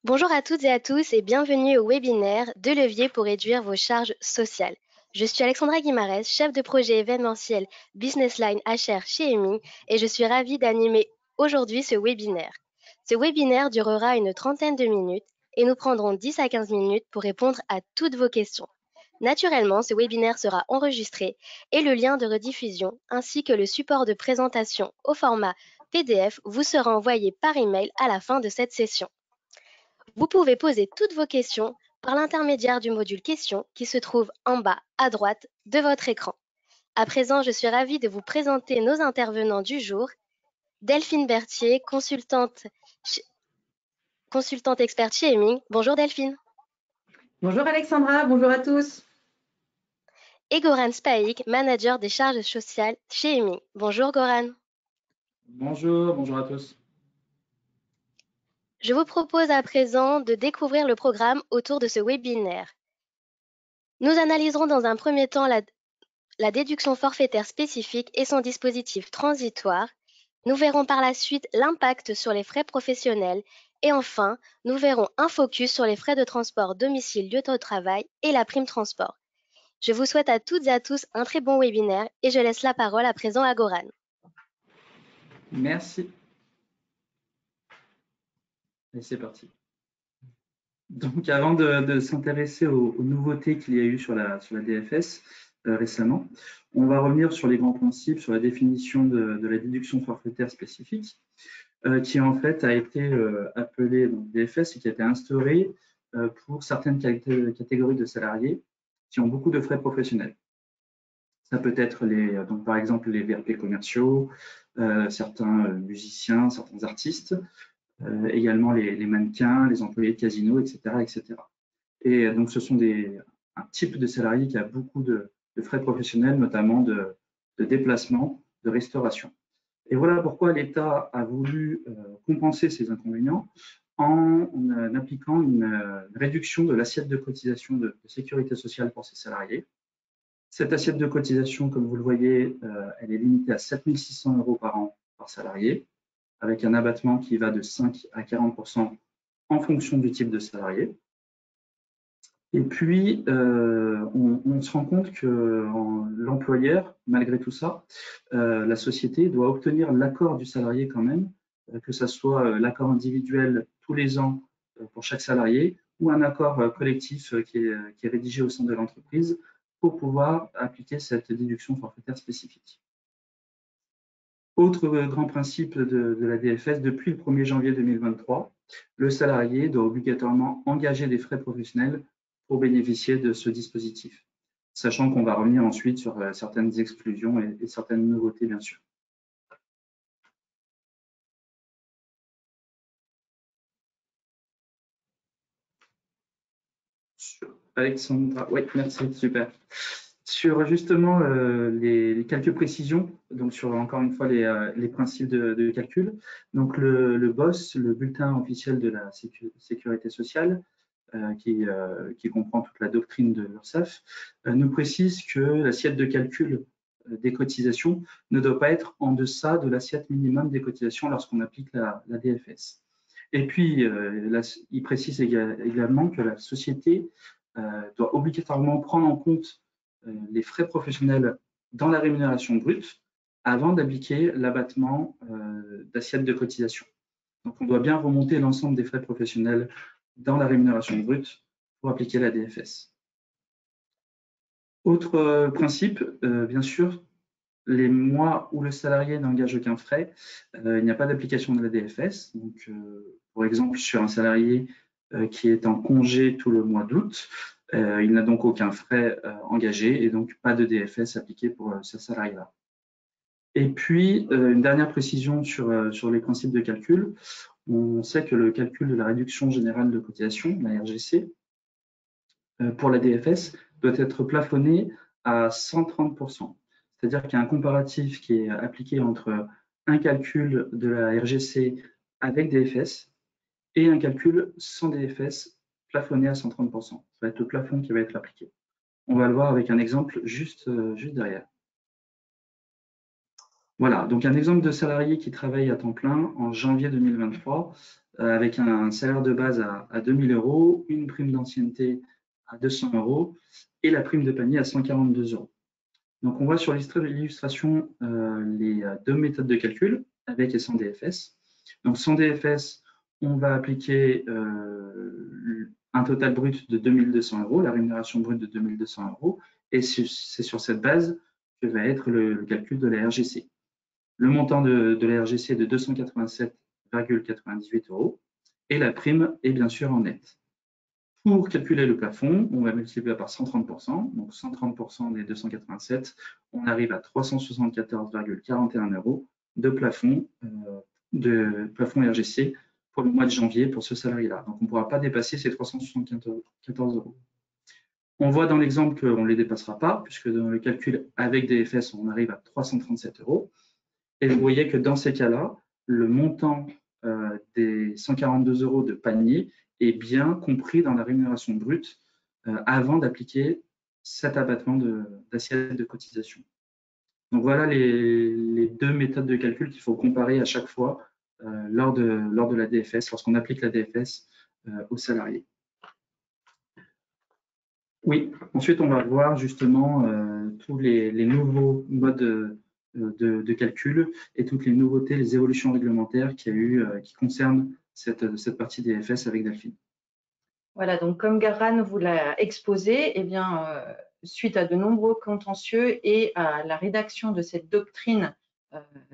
Bonjour à toutes et à tous et bienvenue au webinaire 2 leviers pour réduire vos charges sociales. Je suis Alexandra Guimarès, chef de projet événementiel Business Line HR chez EMI et je suis ravie d'animer aujourd'hui ce webinaire. Ce webinaire durera une trentaine de minutes et nous prendrons 10 à 15 minutes pour répondre à toutes vos questions. Naturellement, ce webinaire sera enregistré et le lien de rediffusion ainsi que le support de présentation au format PDF vous sera envoyé par email à la fin de cette session. Vous pouvez poser toutes vos questions par l'intermédiaire du module questions qui se trouve en bas à droite de votre écran. À présent, je suis ravie de vous présenter nos intervenants du jour. Delphine Berthier, consultante experte chez EMI. Bonjour Delphine. Bonjour Alexandra, bonjour à tous. Et Goran Spaik, manager des charges sociales chez EMI. Bonjour Goran. Bonjour à tous. Je vous propose à présent de découvrir le programme autour de ce webinaire. Nous analyserons dans un premier temps la déduction forfaitaire spécifique et son dispositif transitoire. Nous verrons par la suite l'impact sur les frais professionnels et enfin, nous verrons un focus sur les frais de transport domicile-lieu de travail et la prime transport. Je vous souhaite à toutes et à tous un très bon webinaire et je laisse la parole à présent à Goran. Merci. Et c'est parti. Donc, avant de s'intéresser aux nouveautés qu'il y a eu sur la DFS récemment, on va revenir sur les grands principes, sur la définition de la déduction forfaitaire spécifique, qui en fait a été appelée DFS et qui a été instaurée pour certaines catégories de salariés qui ont beaucoup de frais professionnels. Ça peut être donc par exemple les VRP commerciaux, certains musiciens, certains artistes, également les mannequins, les employés de casino, etc., etc. Et donc ce sont un type de salarié qui a beaucoup de frais professionnels, notamment de déplacement, de restauration. Et voilà pourquoi l'État a voulu compenser ces inconvénients en appliquant une réduction de l'assiette de cotisation de sécurité sociale pour ces salariés. Cette assiette de cotisation, comme vous le voyez, elle est limitée à 7 600 € par an par salarié, avec un abattement qui va de 5 à 40% en fonction du type de salarié. Et puis, on se rend compte que l'employeur, malgré tout ça, la société doit obtenir l'accord du salarié quand même, que ce soit l'accord individuel tous les ans pour chaque salarié ou un accord collectif qui est rédigé au sein de l'entreprise pour pouvoir appliquer cette déduction forfaitaire spécifique. Autre grand principe de la DFS, depuis le 1er janvier 2023, le salarié doit obligatoirement engager des frais professionnels pour bénéficier de ce dispositif, sachant qu'on va revenir ensuite sur certaines exclusions et certaines nouveautés, bien sûr. Alexandra, oui, merci, super. Sur justement les quelques précisions, donc sur encore une fois les principes de calcul. Donc le BOSS, le bulletin officiel de la sécurité sociale, qui comprend toute la doctrine de l'URSSAF, nous précise que l'assiette de calcul des cotisations ne doit pas être en deçà de l'assiette minimum des cotisations lorsqu'on applique la DFS. Et puis, il précise également que la société doit obligatoirement prendre en compte les frais professionnels dans la rémunération brute avant d'appliquer l'abattement d'assiette de cotisation. Donc, on doit bien remonter l'ensemble des frais professionnels dans la rémunération brute pour appliquer la DFS. Autre principe, bien sûr, les mois où le salarié n'engage aucun frais, il n'y a pas d'application de la DFS. Donc, pour exemple, sur un salarié qui est en congé tout le mois d'août, il n'a donc aucun frais engagé et donc pas de DFS appliqué pour ce salarié-là. Et puis, une dernière précision sur les principes de calcul. On sait que le calcul de la réduction générale de cotisation, la RGC, pour la DFS, doit être plafonné à 130%. C'est-à-dire qu'il y a un comparatif qui est appliqué entre un calcul de la RGC avec DFS et un calcul sans DFS plafonné à 130%. Ça va être le plafond qui va être appliqué. On va le voir avec un exemple juste derrière. Voilà, donc un exemple de salarié qui travaille à temps plein en janvier 2023. avec un salaire de base à 2 000 €, une prime d'ancienneté à 200 € et la prime de panier à 142 €. Donc, on voit sur l'illustration les deux méthodes de calcul avec et sans DFS. Donc, sans DFS, on va appliquer un total brut de 2 200 €, la rémunération brute de 2 200 €, et c'est sur cette base que va être le calcul de la RGC. Le montant de la RGC est de 287,98 € et la prime est bien sûr en net. Pour calculer le plafond, on va multiplier par 130%, donc 130% des 287, on arrive à 374,41 € de plafond RGC pour le mois de janvier pour ce salarié-là. Donc, on ne pourra pas dépasser ces 374 €. On voit dans l'exemple qu'on ne les dépassera pas, puisque dans le calcul avec DFS, on arrive à 337 €. Et vous voyez que dans ces cas-là, le montant des 142 € de panier est bien compris dans la rémunération brute avant d'appliquer cet abattement d'assiette de cotisation. Donc voilà les deux méthodes de calcul qu'il faut comparer à chaque fois lors de la DFS, lorsqu'on applique la DFS aux salariés. Oui, ensuite on va voir justement tous les nouveaux modes de calcul et toutes les nouveautés, les évolutions réglementaires qu'il y a eu qui concernent cette partie DFS avec Delphine. Voilà, donc comme Garan vous l'a exposé, eh bien, suite à de nombreux contentieux et à la rédaction de cette doctrine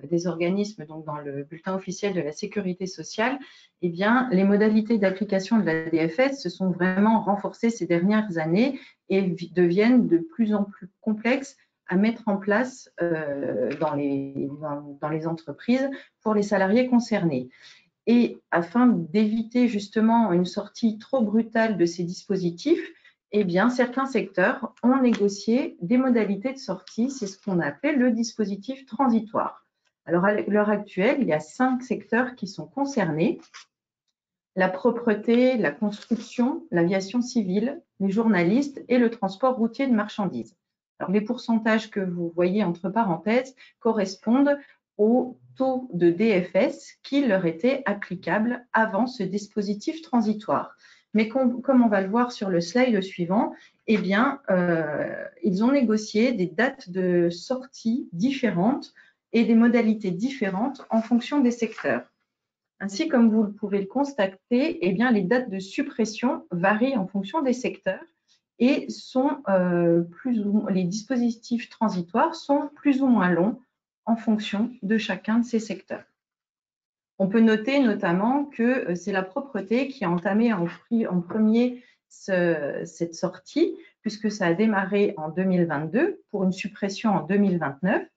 des organismes donc dans le bulletin officiel de la sécurité sociale, eh bien, les modalités d'application de la DFS se sont vraiment renforcées ces dernières années et deviennent de plus en plus complexes à mettre en place dans les entreprises pour les salariés concernés. Et afin d'éviter justement une sortie trop brutale de ces dispositifs, eh bien, certains secteurs ont négocié des modalités de sortie, c'est ce qu'on appelle le dispositif transitoire. Alors, à l'heure actuelle, il y a 5 secteurs qui sont concernés: la propreté, la construction, l'aviation civile, les journalistes et le transport routier de marchandises. Alors, les pourcentages que vous voyez entre parenthèses correspondent au taux de DFS qui leur était applicable avant ce dispositif transitoire. Mais comme on va le voir sur le slide suivant, eh bien, ils ont négocié des dates de sortie différentes et des modalités différentes en fonction des secteurs. Ainsi, comme vous pouvez le constater, eh bien, les dates de suppression varient en fonction des secteurs et les dispositifs transitoires sont plus ou moins longs en fonction de chacun de ces secteurs. On peut noter notamment que c'est la propreté qui a entamé en premier cette sortie, puisque ça a démarré en 2022 pour une suppression en 2029.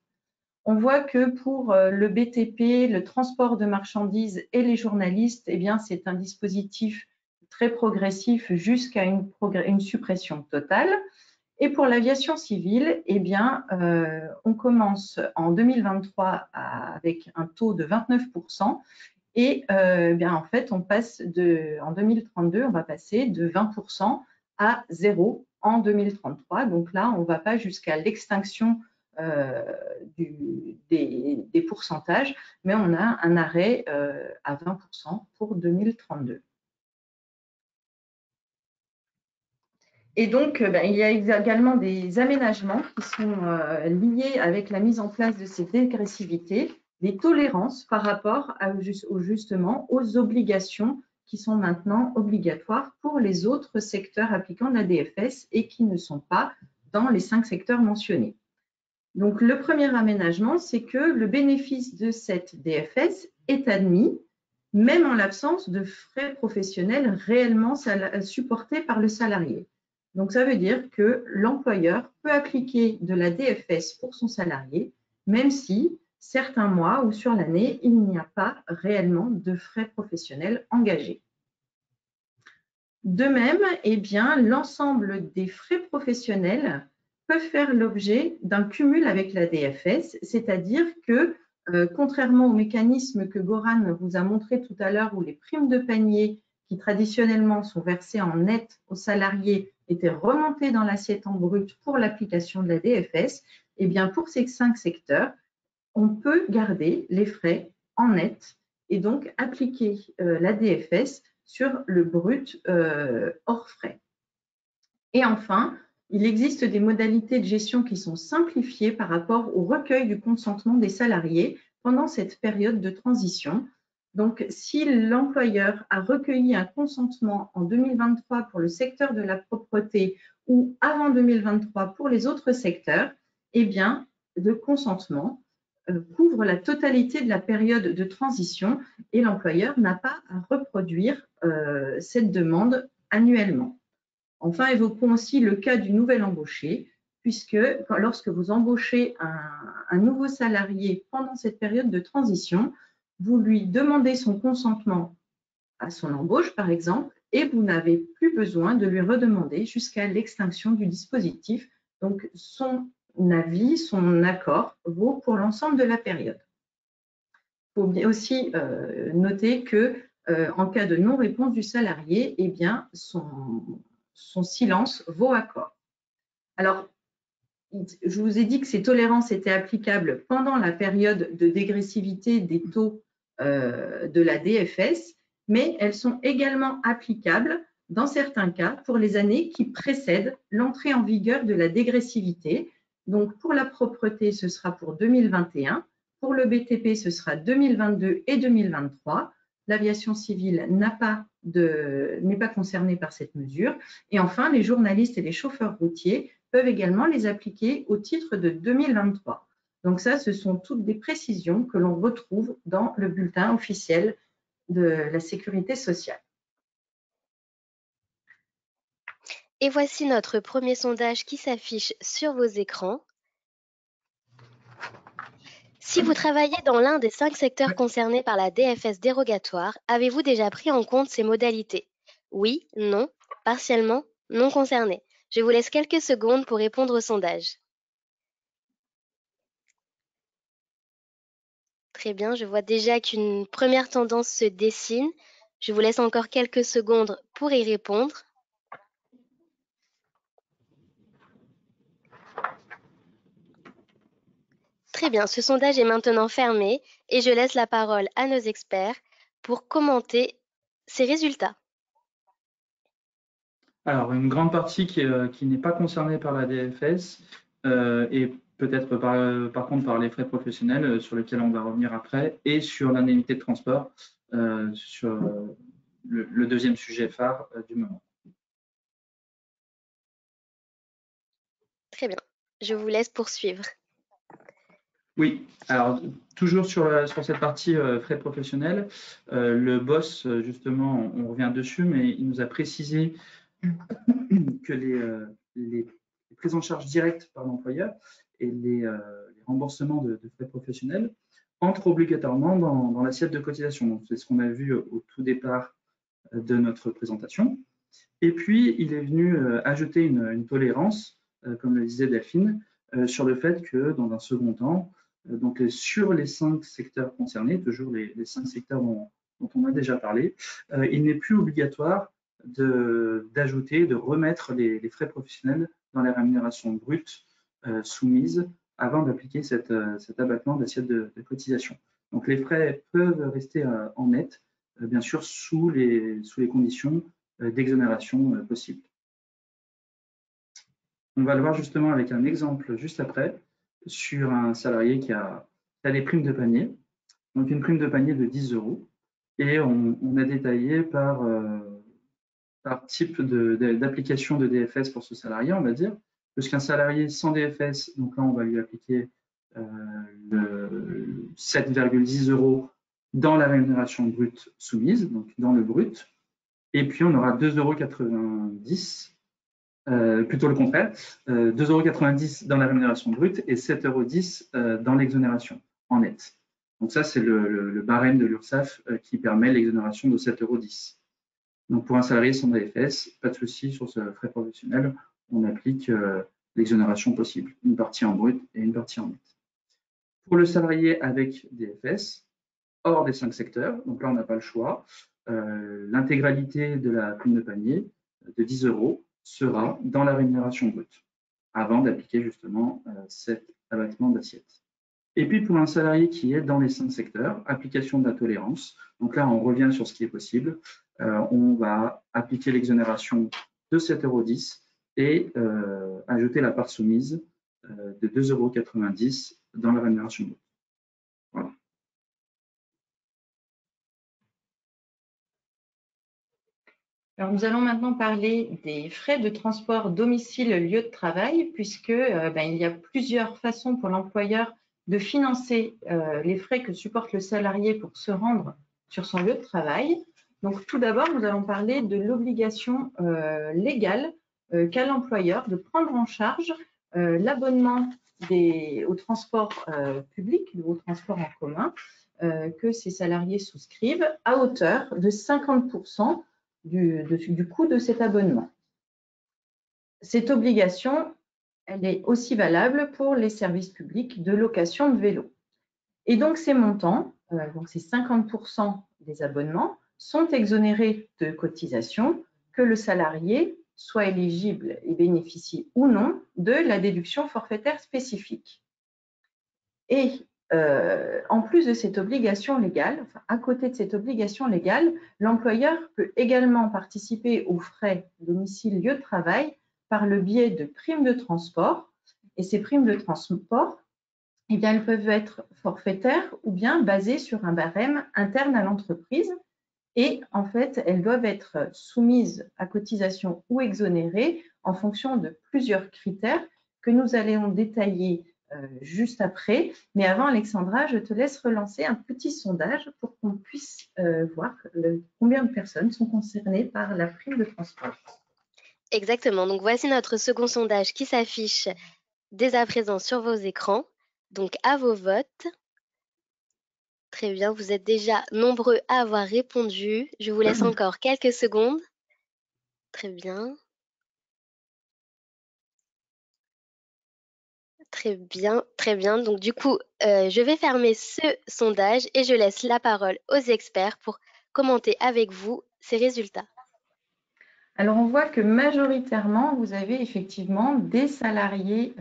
On voit que pour le BTP, le transport de marchandises et les journalistes, eh bien, c'est un dispositif très progressif jusqu'à une suppression totale. Et pour l'aviation civile, eh bien, on commence en 2023 avec un taux de 29% et bien, en fait, en 2032, on va passer de 20% à 0 en 2033. Donc là, on ne va pas jusqu'à l'extinction des pourcentages, mais on a un arrêt à 20% pour 2032. Et donc, il y a également des aménagements qui sont liés avec la mise en place de ces dégressivités, des tolérances par rapport justement aux obligations qui sont maintenant obligatoires pour les autres secteurs appliquant la DFS et qui ne sont pas dans les 5 secteurs mentionnés. Donc, le premier aménagement, c'est que le bénéfice de cette DFS est admis, même en l'absence de frais professionnels réellement supportés par le salarié. Donc, ça veut dire que l'employeur peut appliquer de la DFS pour son salarié, même si certains mois ou sur l'année, il n'y a pas réellement de frais professionnels engagés. De même, eh bien, l'ensemble des frais professionnels peuvent faire l'objet d'un cumul avec la DFS, c'est-à-dire que, contrairement au mécanisme que Goran vous a montré tout à l'heure, où les primes de panier qui traditionnellement sont versées en net aux salariés étaient remontées dans l'assiette en brut pour l'application de la DFS, eh bien, pour ces 5 secteurs, on peut garder les frais en net et donc appliquer la DFS sur le brut hors frais. Et enfin, il existe des modalités de gestion qui sont simplifiées par rapport au recueil du consentement des salariés pendant cette période de transition. Donc, si l'employeur a recueilli un consentement en 2023 pour le secteur de la propreté ou avant 2023 pour les autres secteurs, eh bien, le consentement couvre la totalité de la période de transition et l'employeur n'a pas à reproduire cette demande annuellement. Enfin, évoquons aussi le cas du nouvel embauché, puisque lorsque vous embauchez un nouveau salarié pendant cette période de transition, vous lui demandez son consentement à son embauche, par exemple, et vous n'avez plus besoin de lui redemander jusqu'à l'extinction du dispositif. Donc, son avis, son accord vaut pour l'ensemble de la période. Il faut bien aussi noter que en cas de non-réponse du salarié, eh bien, son silence vaut accord. Alors, je vous ai dit que ces tolérances étaient applicables pendant la période de dégressivité des taux de la DFS, mais elles sont également applicables dans certains cas pour les années qui précèdent l'entrée en vigueur de la dégressivité. Donc, pour la propreté, ce sera pour 2021. Pour le BTP, ce sera 2022 et 2023. L'aviation civile n'est pas concernée par cette mesure. Et enfin, les journalistes et les chauffeurs routiers peuvent également les appliquer au titre de 2023. Donc ça, ce sont toutes des précisions que l'on retrouve dans le bulletin officiel de la Sécurité sociale. Et voici notre premier sondage qui s'affiche sur vos écrans. Si vous travaillez dans l'un des 5 secteurs concernés par la DFS dérogatoire, avez-vous déjà pris en compte ces modalités? Oui, non, partiellement, non concerné. Je vous laisse quelques secondes pour répondre au sondage. Très bien, je vois déjà qu'une première tendance se dessine. Je vous laisse encore quelques secondes pour y répondre. Très bien, ce sondage est maintenant fermé et je laisse la parole à nos experts pour commenter ces résultats. Alors, une grande partie qui n'est pas concernée par la DFS et peut-être par contre par les frais professionnels sur lesquels on va revenir après et sur l'indemnité de transport sur le deuxième sujet phare du moment. Très bien, je vous laisse poursuivre. Oui, alors toujours sur cette partie frais professionnels, le boss, justement, on revient dessus, mais il nous a précisé que les prises en charge directes par l'employeur et les remboursements de frais professionnels entrent obligatoirement dans l'assiette de cotisation. C'est ce qu'on a vu au tout départ de notre présentation. Et puis, il est venu ajouter une tolérance, comme le disait Delphine, sur le fait que, dans un second temps, donc sur les 5 secteurs concernés, toujours les 5 secteurs dont on a déjà parlé, il n'est plus obligatoire d'ajouter, de remettre les frais professionnels dans la rémunération brute soumise avant d'appliquer cet abattement d'assiette de cotisation. Donc les frais peuvent rester en net, bien sûr sous les conditions d'exonération possibles. On va le voir justement avec un exemple juste après sur un salarié qui a des primes de panier, donc une prime de panier de 10 €, et on a détaillé par type d'application de DFS pour ce salarié, on va dire, puisqu'un salarié sans DFS, donc là on va lui appliquer le 7,10 € dans la rémunération brute soumise, donc dans le brut, et puis on aura 2,90 €, plutôt le contraire, 2,90 € dans la rémunération brute et 7,10 € dans l'exonération en net. Donc ça, c'est le barème de l'URSSAF qui permet l'exonération de 7,10 €. Donc pour un salarié sans DFS, pas de souci sur ce frais professionnel, on applique l'exonération possible, une partie en brut et une partie en net. Pour le salarié avec DFS, hors des 5 secteurs, donc là on n'a pas le choix, l'intégralité de la prime de panier de 10 € sera dans la rémunération brute, avant d'appliquer justement cet abattement d'assiette. Et puis pour un salarié qui est dans les 5 secteurs, application de la tolérance. Donc là, on revient sur ce qui est possible. On va appliquer l'exonération de 7,10 € et ajouter la part soumise de 2,90 € dans la rémunération brute. Voilà. Alors, nous allons maintenant parler des frais de transport domicile-lieu de travail, puisque il y a plusieurs façons pour l'employeur de financer les frais que supporte le salarié pour se rendre sur son lieu de travail. Donc, tout d'abord, nous allons parler de l'obligation légale qu'a l'employeur de prendre en charge l'abonnement au transport public, au transport en commun, que ces salariés souscrivent à hauteur de 50% du coût de cet abonnement. Cette obligation, elle est aussi valable pour les services publics de location de vélos. Et donc, ces montants, donc ces 50% des abonnements, sont exonérés de cotisations, que le salarié soit éligible et bénéficie ou non de la déduction forfaitaire spécifique. Et en plus de cette obligation légale, enfin, à côté de cette obligation légale, l'employeur peut également participer aux frais domicile-lieu de travail par le biais de primes de transport. Et ces primes de transport, eh bien, elles peuvent être forfaitaires ou bien basées sur un barème interne à l'entreprise. Et en fait, elles doivent être soumises à cotisation ou exonérées en fonction de plusieurs critères que nous allons détailler juste après. Mais avant, Alexandra, je te laisse relancer un petit sondage pour qu'on puisse voir combien de personnes sont concernées par la prime de transport. Exactement. Donc, voici notre second sondage qui s'affiche dès à présent sur vos écrans. Donc, à vos votes. Très bien, vous êtes déjà nombreux à avoir répondu. Je vous laisse encore quelques secondes. Très bien. Très bien, très bien. Donc du coup, je vais fermer ce sondage et je laisse la parole aux experts pour commenter avec vous ces résultats. Alors, on voit que majoritairement, vous avez effectivement des salariés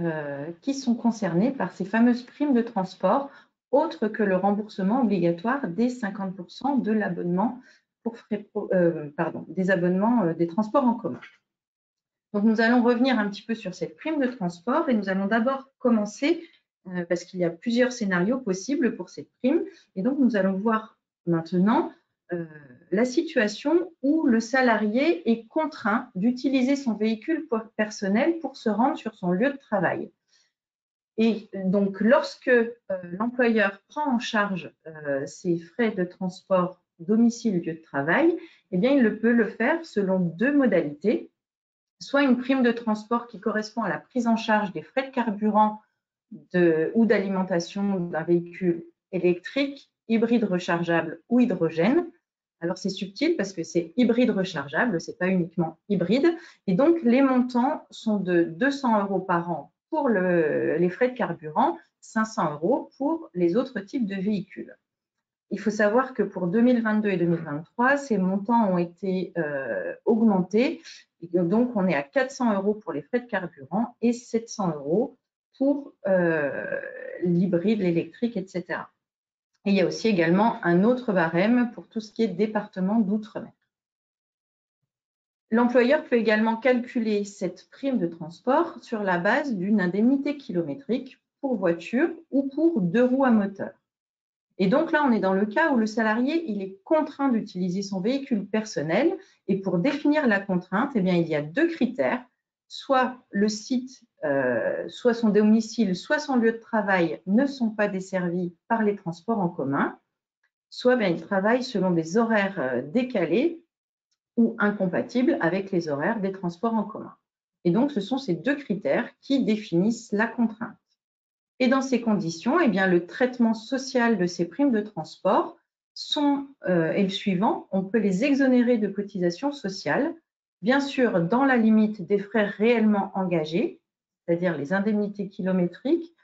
qui sont concernés par ces fameuses primes de transport, autres que le remboursement obligatoire des 50% de l'abonnement pour frais, des abonnements des transports en commun. Donc, nous allons revenir un petit peu sur cette prime de transport et nous allons d'abord commencer parce qu'il y a plusieurs scénarios possibles pour cette prime. Et donc, nous allons voir maintenant la situation où le salarié est contraint d'utiliser son véhicule personnel pour se rendre sur son lieu de travail. Et donc, lorsque l'employeur prend en charge ses frais de transport domicile-lieu de travail, eh bien, il peut le faire selon deux modalités. Soit une prime de transport qui correspond à la prise en charge des frais de carburant ou d'alimentation d'un véhicule électrique, hybride rechargeable ou hydrogène. Alors, c'est subtil parce que c'est hybride rechargeable, ce n'est pas uniquement hybride. Et donc, les montants sont de 200 € par an pour les frais de carburant, 500 € pour les autres types de véhicules. Il faut savoir que pour 2022 et 2023, ces montants ont été augmentés. Et donc, on est à 400 € pour les frais de carburant et 700 € pour l'hybride, l'électrique, etc. Et il y a aussi également un autre barème pour tout ce qui est département d'outre-mer. L'employeur peut également calculer cette prime de transport sur la base d'une indemnité kilométrique pour voiture ou pour 2 roues à moteur. Et donc là, on est dans le cas où le salarié, il est contraint d'utiliser son véhicule personnel. Et pour définir la contrainte, eh bien, il y a deux critères. Soit le site, soit son domicile, soit son lieu de travail ne sont pas desservis par les transports en commun. Soit bien, il travaille selon des horaires décalés ou incompatibles avec les horaires des transports en commun. Et donc, ce sont ces deux critères qui définissent la contrainte. Et dans ces conditions, eh bien, le traitement social de ces primes de transport est le suivant. On peut les exonérer de cotisations sociales, bien sûr dans la limite des frais réellement engagés, c'est-à-dire les indemnités kilométriques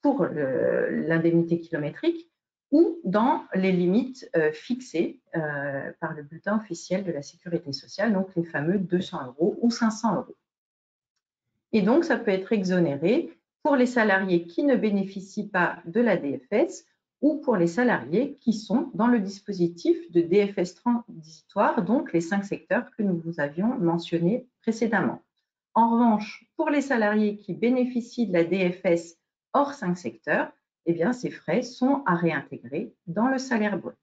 pour l'indemnité kilométrique, ou dans les limites fixées par le bulletin officiel de la Sécurité sociale, donc les fameux 200 € ou 500 €. Et donc, ça peut être exonéré pour les salariés qui ne bénéficient pas de la DFS ou pour les salariés qui sont dans le dispositif de DFS transitoire, donc les 5 secteurs que nous vous avions mentionnés précédemment. En revanche, pour les salariés qui bénéficient de la DFS hors 5 secteurs, eh bien, ces frais sont à réintégrer dans le salaire brut.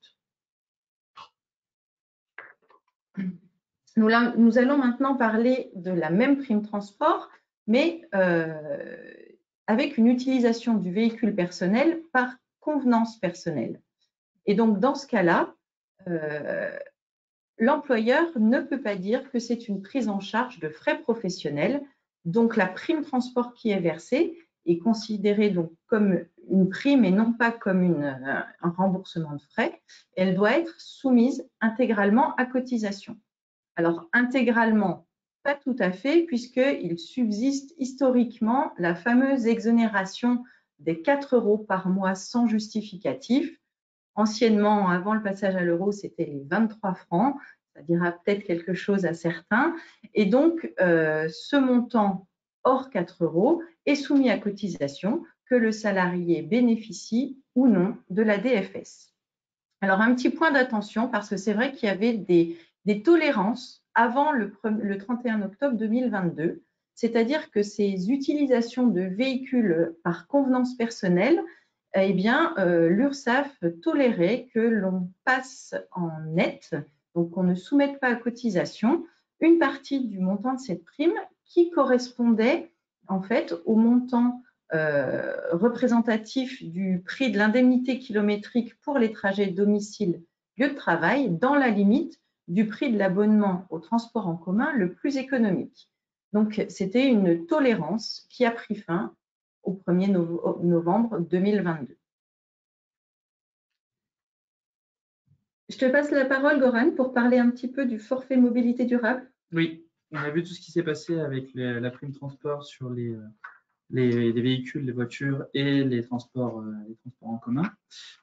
Nous allons maintenant parler de la même prime transport, mais avec une utilisation du véhicule personnel par convenance personnelle. Et donc, dans ce cas-là, l'employeur ne peut pas dire que c'est une prise en charge de frais professionnels. Donc, la prime transport qui est versée est considérée donc comme une prime et non pas comme un remboursement de frais. Elle doit être soumise intégralement à cotisation. Alors, intégralement, pas tout à fait, puisqu'il subsiste historiquement la fameuse exonération des 4 € par mois sans justificatif. Anciennement, avant le passage à l'euro, c'était les 23 francs. Ça dira peut-être quelque chose à certains. Et donc, ce montant hors 4 € est soumis à cotisation, que le salarié bénéficie ou non de la DFS. Alors, un petit point d'attention, parce que c'est vrai qu'il y avait des tolérances avant le 31 octobre 2022, c'est-à-dire que ces utilisations de véhicules par convenance personnelle, eh bien, l'URSSAF tolérait que l'on passe en net, donc qu'on ne soumette pas à cotisation, une partie du montant de cette prime qui correspondait en fait au montant représentatif du prix de l'indemnité kilométrique pour les trajets domicile-lieu de travail dans la limite du prix de l'abonnement au transport en commun le plus économique. Donc, c'était une tolérance qui a pris fin au 1er novembre 2022. Je te passe la parole, Goran, pour parler un petit peu du forfait mobilité durable. Oui, on a vu tout ce qui s'est passé avec la prime transport sur les véhicules, les voitures et les transports en commun.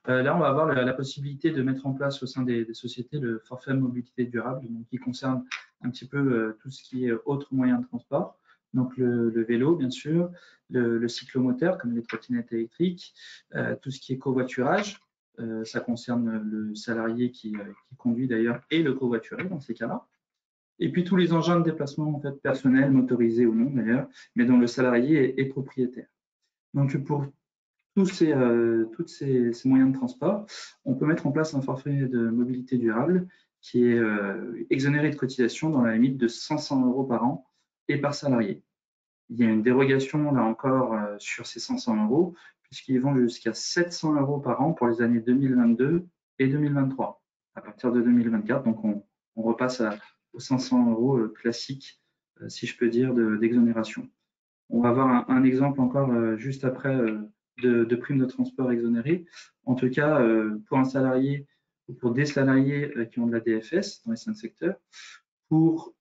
Là, on va avoir la possibilité de mettre en place au sein des sociétés le forfait mobilité durable, donc qui concerne un petit peu tout ce qui est autres moyens de transport. Donc le vélo, bien sûr, le cyclomoteur, comme les trottinettes électriques, tout ce qui est covoiturage. Ça concerne le salarié qui conduit d'ailleurs et le covoituré dans ces cas-là. Et puis tous les engins de déplacement en fait, personnels, motorisés ou non d'ailleurs, mais dont le salarié est propriétaire. Donc pour tous ces moyens de transport, on peut mettre en place un forfait de mobilité durable qui est exonéré de cotisation dans la limite de 500 € par an et par salarié. Il y a une dérogation là encore sur ces 500 €, puisqu'ils vont jusqu'à 700 € par an pour les années 2022 et 2023. À partir de 2024, donc on repasse aux 500 € classiques, si je peux dire, d'exonération. On va voir un exemple encore juste après de primes de transport exonérées. En tout cas, pour un salarié ou pour des salariés qui ont de la DFS dans les 5 secteurs, pour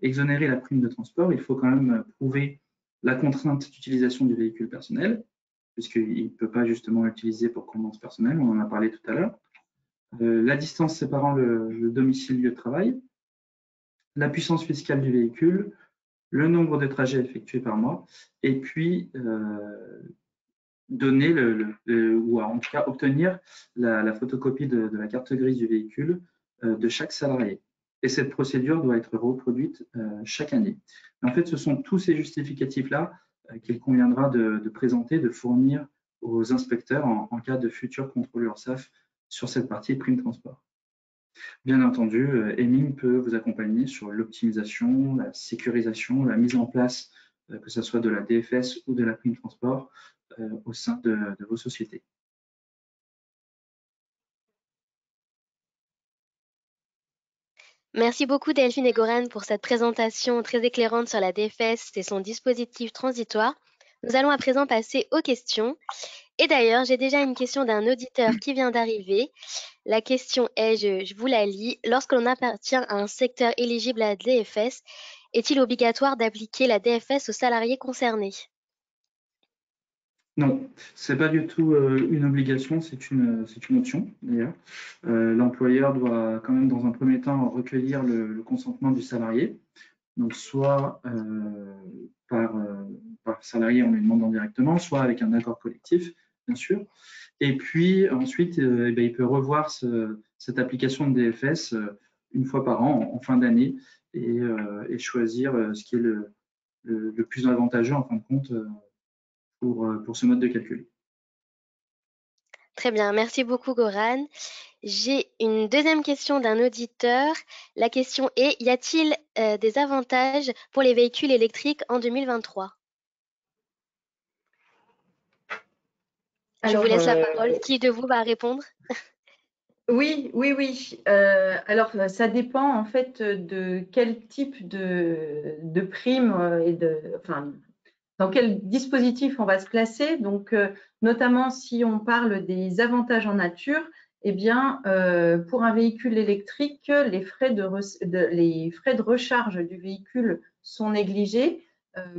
exonérer la prime de transport, il faut quand même prouver la contrainte d'utilisation du véhicule personnel, puisqu'il ne peut pas justement l'utiliser pour convenance personnelle, on en a parlé tout à l'heure. La distance séparant le domicile lieu de travail, la puissance fiscale du véhicule, le nombre de trajets effectués par mois, et puis donner ou en tout cas obtenir la photocopie de la carte grise du véhicule de chaque salarié. Et cette procédure doit être reproduite chaque année. En fait, ce sont tous ces justificatifs-là qu'il conviendra de présenter, de fournir aux inspecteurs en cas de futur contrôle URSSAF sur cette partie prime transport. Bien entendu, Eming peut vous accompagner sur l'optimisation, la sécurisation, la mise en place, que ce soit de la DFS ou de la prime transport, au sein de vos sociétés. Merci beaucoup Delphine et Goran pour cette présentation très éclairante sur la DFS et son dispositif transitoire. Nous allons à présent passer aux questions. Et d'ailleurs, j'ai déjà une question d'un auditeur qui vient d'arriver. La question est, je vous la lis, lorsque l'on appartient à un secteur éligible à la DFS, est-il obligatoire d'appliquer la DFS aux salariés concernés? Non, ce n'est pas du tout une obligation, c'est une option d'ailleurs. L'employeur doit quand même dans un premier temps recueillir le consentement du salarié. Donc soit par salarié en lui demandant directement, soit avec un accord collectif, bien sûr. Et puis ensuite, il peut revoir cette application de DFS une fois par an, en fin d'année, et choisir ce qui est le plus avantageux en fin de compte pour ce mode de calcul. Très bien, merci beaucoup Goran. J'ai une deuxième question d'un auditeur. La question est, y a-t-il des avantages pour les véhicules électriques en 2023? Je vous laisse la parole. Qui de vous va répondre? Oui. Alors, ça dépend en fait de quel type de prime enfin, dans quel dispositif on va se placer. Donc, notamment si on parle des avantages en nature, eh bien, pour un véhicule électrique, les frais de recharge du véhicule sont négligés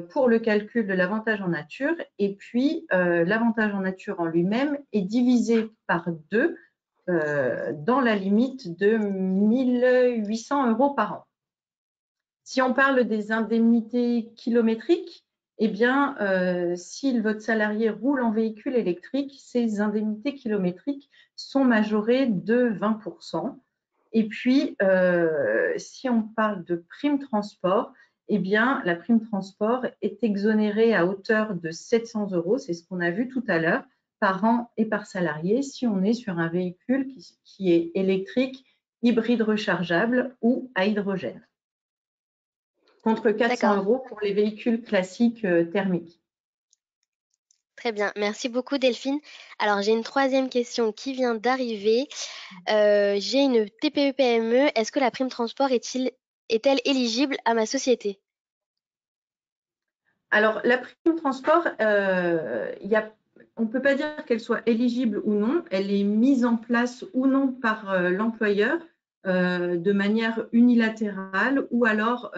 pour le calcul de l'avantage en nature. Et puis, l'avantage en nature en lui-même est divisé par 2 dans la limite de 1 800 € par an. Si on parle des indemnités kilométriques, eh bien, si votre salarié roule en véhicule électrique, ces indemnités kilométriques sont majorées de 20%. Et puis, si on parle de prime transport, eh bien, la prime transport est exonérée à hauteur de 700 €, c'est ce qu'on a vu tout à l'heure, par an et par salarié, si on est sur un véhicule qui est électrique, hybride rechargeable ou à hydrogène, contre 400 € pour les véhicules classiques thermiques. Très bien, merci beaucoup Delphine. Alors j'ai une troisième question qui vient d'arriver. J'ai une TPE-PME. Est-ce que la prime transport est-elle éligible à ma société? Alors la prime transport, on ne peut pas dire qu'elle soit éligible ou non. Elle est mise en place ou non par l'employeur de manière unilatérale ou alors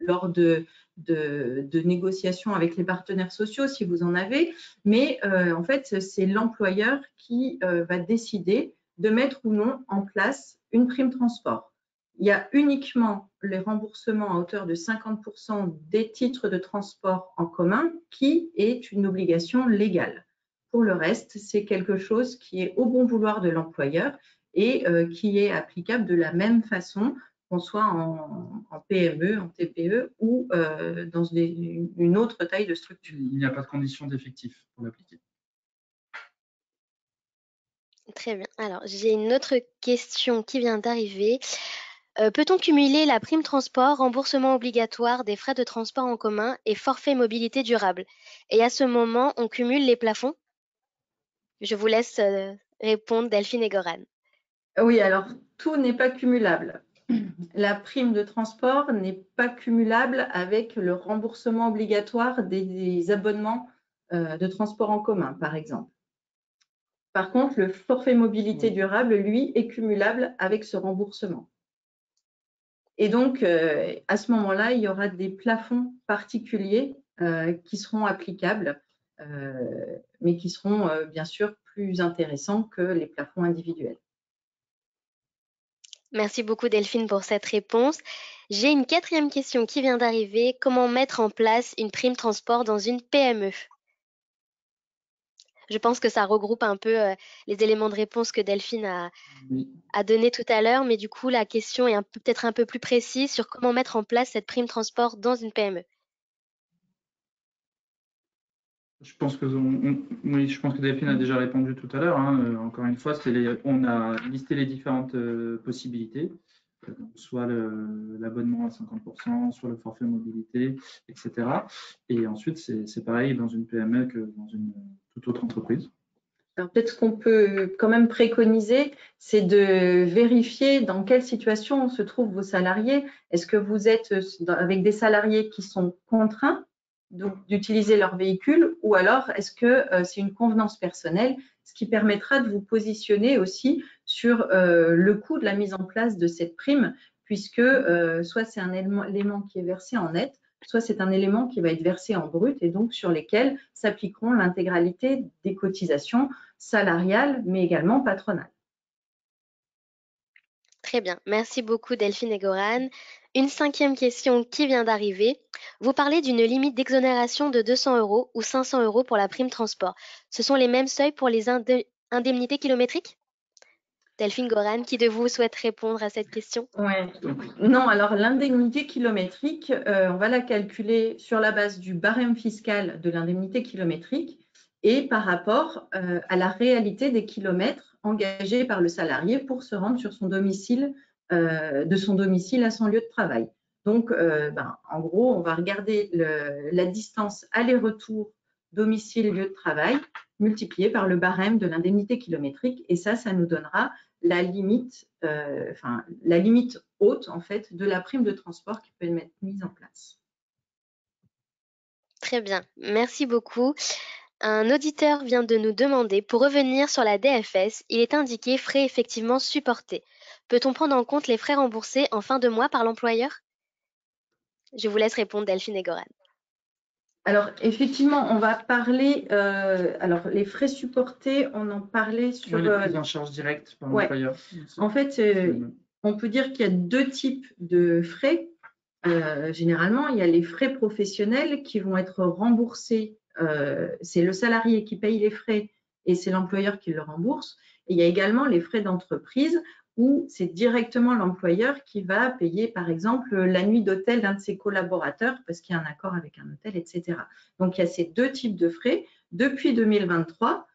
lors de négociations avec les partenaires sociaux, si vous en avez. Mais en fait, c'est l'employeur qui va décider de mettre ou non en place une prime transport. Il y a uniquement les remboursements à hauteur de 50% des titres de transport en commun qui est une obligation légale. Pour le reste, c'est quelque chose qui est au bon vouloir de l'employeur et qui est applicable de la même façon qu'on soit en PME, en TPE ou dans une autre taille de structure. Il n'y a pas de condition d'effectif pour l'appliquer. Très bien. Alors, j'ai une autre question qui vient d'arriver. Peut-on cumuler la prime transport, remboursement obligatoire des frais de transport en commun et forfait mobilité durable? Et à ce moment, on cumule les plafonds? Je vous laisse répondre, Delphine et Goran. Oui, alors tout n'est pas cumulable. La prime de transport n'est pas cumulable avec le remboursement obligatoire des abonnements de transport en commun, par exemple. Par contre, le forfait mobilité durable, lui, est cumulable avec ce remboursement. Et donc, à ce moment-là, il y aura des plafonds particuliers qui seront applicables, mais qui seront bien sûr plus intéressants que les plafonds individuels. Merci beaucoup Delphine pour cette réponse. J'ai une quatrième question qui vient d'arriver. Comment mettre en place une prime transport dans une PME? Je pense que ça regroupe un peu les éléments de réponse que Delphine a donné tout à l'heure, mais du coup la question est peut-être un peu plus précise sur comment mettre en place cette prime transport dans une PME. Je pense que Delphine a déjà répondu tout à l'heure. Hein. Encore une fois, on a listé les différentes possibilités, soit l'abonnement à 50%, soit le forfait mobilité, etc. Et ensuite, c'est pareil dans une PME que dans une toute autre entreprise. Alors peut-être ce qu'on peut quand même préconiser, c'est de vérifier dans quelle situation se trouvent vos salariés. Est-ce que vous êtes avec des salariés qui sont contraints d'utiliser leur véhicule ou alors est-ce que c'est une convenance personnelle, ce qui permettra de vous positionner aussi sur le coût de la mise en place de cette prime, puisque soit c'est un élément qui est versé en net, soit c'est un élément qui va être versé en brut et donc sur lesquels s'appliqueront l'intégralité des cotisations salariales, mais également patronales. Très bien. Merci beaucoup Delphine et Goran. Une cinquième question qui vient d'arriver. Vous parlez d'une limite d'exonération de 200 € ou 500 € pour la prime transport. Ce sont les mêmes seuils pour les indemnités kilométriques? Delphine, Goran, qui de vous souhaite répondre à cette question? Ouais. Non, alors l'indemnité kilométrique, on va la calculer sur la base du barème fiscal de l'indemnité kilométrique et par rapport à la réalité des kilomètres engagés par le salarié pour se rendre sur son domicile, de son domicile à son lieu de travail. Donc, en gros, on va regarder la distance aller-retour domicile-lieu de travail multipliée par le barème de l'indemnité kilométrique et ça nous donnera la limite haute en fait de la prime de transport qui peut être mise en place. Très bien, merci beaucoup. Un auditeur vient de nous demander, pour revenir sur la DFS, il est indiqué frais effectivement supportés. Peut-on prendre en compte les frais remboursés en fin de mois par l'employeur? Je vous laisse répondre Delphine et Goran. Alors effectivement, on va parler, alors les frais supportés, on en parlait sur… les prises en charge directe par l'employeur. En fait, on peut dire qu'il y a deux types de frais. Généralement, il y a les frais professionnels qui vont être remboursés. C'est le salarié qui paye les frais et c'est l'employeur qui le rembourse. Et il y a également les frais d'entreprise où c'est directement l'employeur qui va payer, par exemple, la nuit d'hôtel d'un de ses collaborateurs parce qu'il y a un accord avec un hôtel, etc. Donc, il y a ces deux types de frais. Depuis 2023,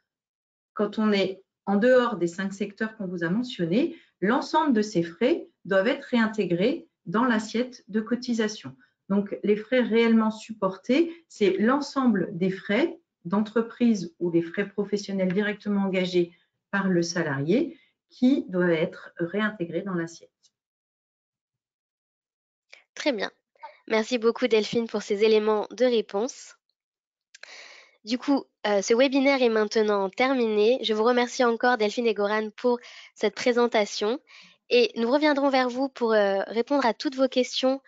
quand on est en dehors des 5 secteurs qu'on vous a mentionnés, l'ensemble de ces frais doivent être réintégrés dans l'assiette de cotisation. Donc, les frais réellement supportés, c'est l'ensemble des frais d'entreprise ou les frais professionnels directement engagés par le salarié qui doivent être réintégrés dans l'assiette. Très bien. Merci beaucoup Delphine pour ces éléments de réponse. Du coup, ce webinaire est maintenant terminé. Je vous remercie encore Delphine et Goran pour cette présentation et nous reviendrons vers vous pour répondre à toutes vos questions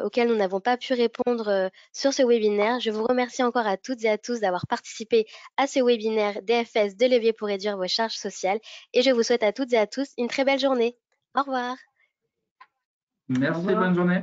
auxquelles nous n'avons pas pu répondre sur ce webinaire. Je vous remercie encore à toutes et à tous d'avoir participé à ce webinaire DFS de levier pour réduire vos charges sociales et je vous souhaite à toutes et à tous une très belle journée. Au revoir. Merci, bonne journée.